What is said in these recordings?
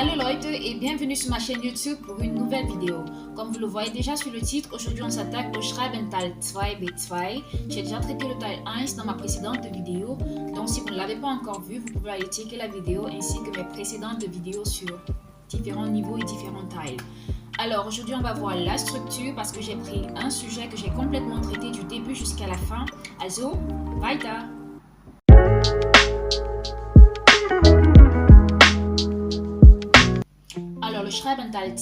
Hallo Leute et bienvenue sur ma chaîne YouTube pour une nouvelle vidéo. Comme vous le voyez déjà sur le titre, aujourd'hui on s'attaque au Schreiben Teil 2 B2. J'ai déjà traité le Teil 1 dans ma précédente vidéo, donc si vous ne l'avez pas encore vu, vous pouvez aller checker la vidéo ainsi que mes précédentes vidéos sur différents niveaux et différents tailles. Alors aujourd'hui on va voir la structure parce que j'ai pris un sujet que j'ai complètement traité du début jusqu'à la fin. Also, weiter! Alors le Schreiben Teil 2,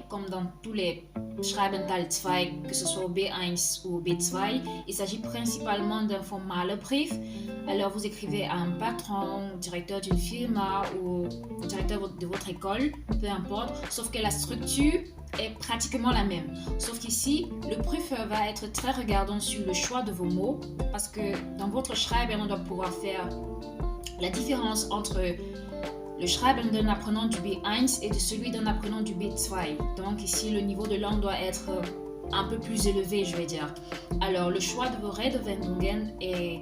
comme dans tous les Schreiben Teil 2, que ce soit au B1 ou au B2, il s'agit principalement d'un formale brief. Alors vous écrivez à un patron, directeur d'une firma ou directeur de votre école, peu importe, sauf que la structure est pratiquement la même. Sauf qu'ici, le brief va être très regardant sur le choix de vos mots parce que dans votre Schreiben, on doit pouvoir faire la différence entre le Schreiben d'un apprenant du B1 et de celui d'un apprenant du B2. Donc ici, le niveau de langue doit être un peu plus élevé, je vais dire. Alors, le choix de vos Redewendungen et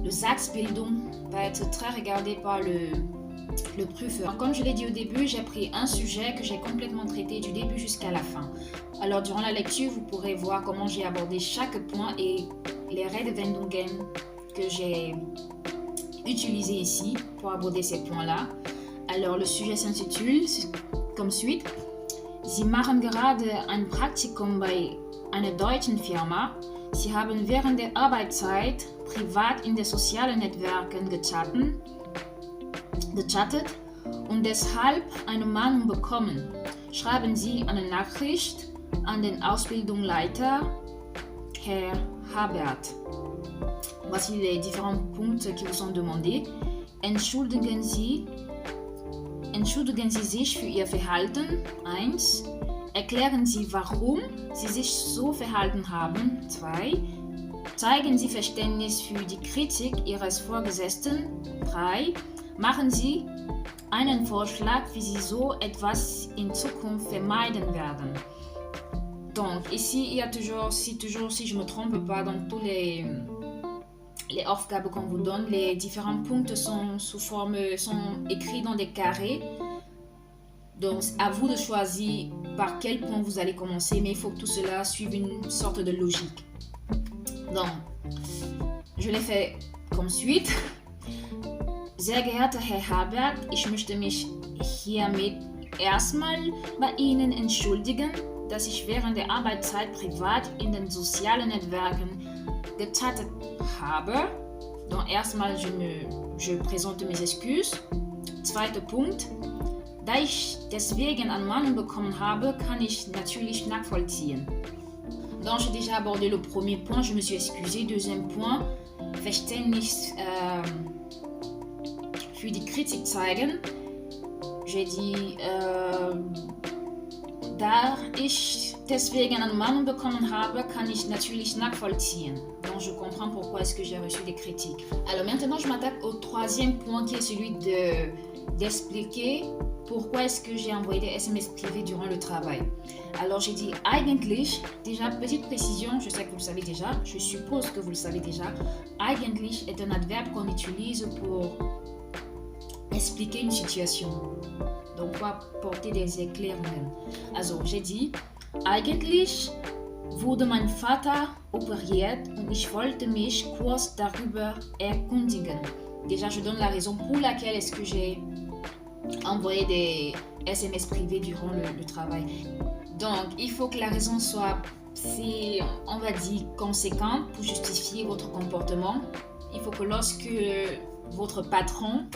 le Satzbildung va être très regardé par le prüfer. Comme je l'ai dit au début, j'ai pris un sujet que j'ai complètement traité du début jusqu'à la fin. Alors, durant la lecture, vous pourrez voir comment j'ai abordé chaque point et les Redewendungen que j'ai utilisés ici pour aborder ces points-là. Alors, le sujet s'intitule comme suite. Sie machen gerade ein Praktikum bei einer deutschen Firma. Sie haben während der Arbeitszeit privat in den sozialen Netzwerken gechattet und deshalb eine Mahnung bekommen. Schreiben Sie eine Nachricht an den Ausbildungsleiter, Herr Habert. Voici les différents points qui vous sont demandés. Entschuldigen Sie sich für Ihr Verhalten. 1. Erklären Sie, warum Sie sich so verhalten haben. 2. Zeigen Sie Verständnis für die Kritik Ihres Vorgesetzten. 3. Machen Sie einen Vorschlag, wie Sie so etwas in Zukunft vermeiden werden. Donc, ici, il y a toujours, si je ne me trompe pas, dans tous les Aufgaben qu'on vous donne, les différents points sont écrits dans des carrés. Donc, à vous de choisir par quel point vous allez commencer, mais il faut que tout cela suive une sorte de logique. Donc, je l'ai fait comme suite. Sehr geehrter Herr Habert, ich möchte mich hiermit erstmal bei Ihnen entschuldigen, dass ich während der Arbeitszeit privat in den sozialen Netzwerken gechattet habe. Donc, erstmal, je présente mes excuses. Zweiter Punkt. Da ich deswegen eine Mahnung bekommen habe, kann ich natürlich nachvollziehen. Donc, j'ai déjà abordé le premier point, je me suis excusée. Deuxième point, Verständnis für die Kritik zeigen. J'ai dit, da ich deswegen eine Mahnung bekommen habe, kann ich natürlich nachvollziehen. Donc, je comprends pourquoi est-ce que j'ai reçu des critiques. Alors maintenant, je m'attaque au troisième point qui est celui d'expliquer pourquoi est-ce que j'ai envoyé des SMS privés durant le travail. Alors, j'ai dit eigentlich, déjà, petite précision, je sais que vous le savez déjà, je suppose que vous le savez déjà. Eigentlich est un adverbe qu'on utilise pour expliquer une situation. Donc, pour apporter des Erklärungen. Also, j'ai dit, eigentlich wurde mein Vater operiert und ich wollte mich kurz darüber erkundigen. Déjà, je donne la raison pour laquelle est-ce que j'ai envoyé des SMS privés durant le travail. Donc, il faut que la raison soit, on va dire, conséquente pour justifier votre comportement. Il faut que lorsque votre patron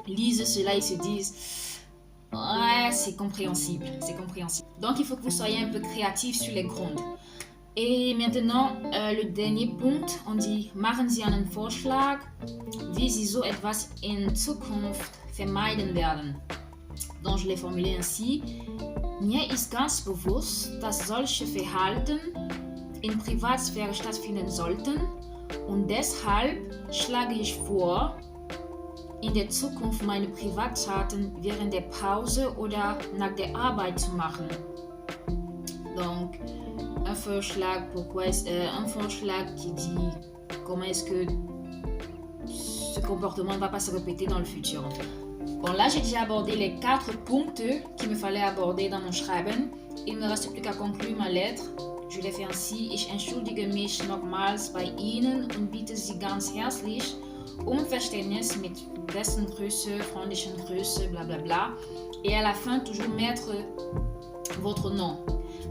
lise cela, il se dise « Ouais, c'est compréhensible, c'est compréhensible. » Donc, il faut que vous soyez un peu créatif sur les grunds. Et maintenant, le dernier point, on dit « Machen Sie einen Vorschlag, wie Sie so etwas in Zukunft vermeiden werden. » Donc, je l'ai formulé ainsi. Mir ist ganz bewusst, dass solche Verhalten in Privatsphäre stattfinden sollten und deshalb schlage ich vor, in der Zukunft meine Privatdaten während der Pause oder nach der Arbeit zu machen. Donc, un Vorschlag qui dit comment est-ce que ce comportement ne va pas se répéter dans le futur en fait. Bon, là, j'ai déjà abordé les 4 Punkte qu'il me fallait aborder dans mon Schreiben. Il ne me reste plus qu'à conclure ma lettre. Je l'ai fait ainsi. Ich entschuldige mich nochmals bei Ihnen und bitte Sie ganz herzlich Verständnis mit besten Grüße, freundlichen Grüße, blablabla. Et à la fin, toujours mettre votre nom.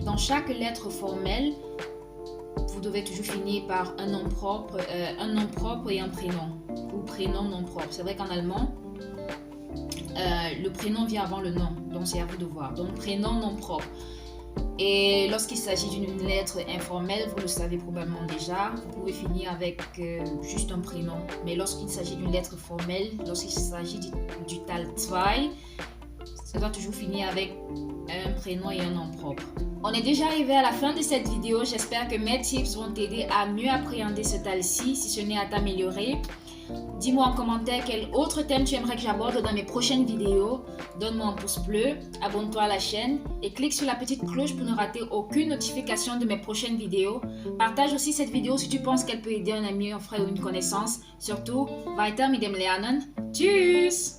Dans chaque lettre formelle, vous devez toujours finir par un nom propre et un prénom. Ou prénom, nom propre. C'est vrai qu'en allemand, le prénom vient avant le nom. Donc, c'est à vous de voir. Donc, prénom, nom propre. Et lorsqu'il s'agit d'une lettre informelle, vous le savez probablement déjà, vous pouvez finir avec juste un prénom. Mais lorsqu'il s'agit d'une lettre formelle, lorsqu'il s'agit du Teil 2, ça doit toujours finir avec un prénom et un nom propre. On est déjà arrivé à la fin de cette vidéo. J'espère que mes tips vont t'aider à mieux appréhender ce Teil-ci, si ce n'est à t'améliorer. Dis-moi en commentaire quel autre thème tu aimerais que j'aborde dans mes prochaines vidéos. Donne-moi un pouce bleu, abonne-toi à la chaîne et clique sur la petite cloche pour ne rater aucune notification de mes prochaines vidéos. Partage aussi cette vidéo si tu penses qu'elle peut aider un ami, un frère ou une connaissance. Surtout, weiter mit dem Lernen. Tschüss!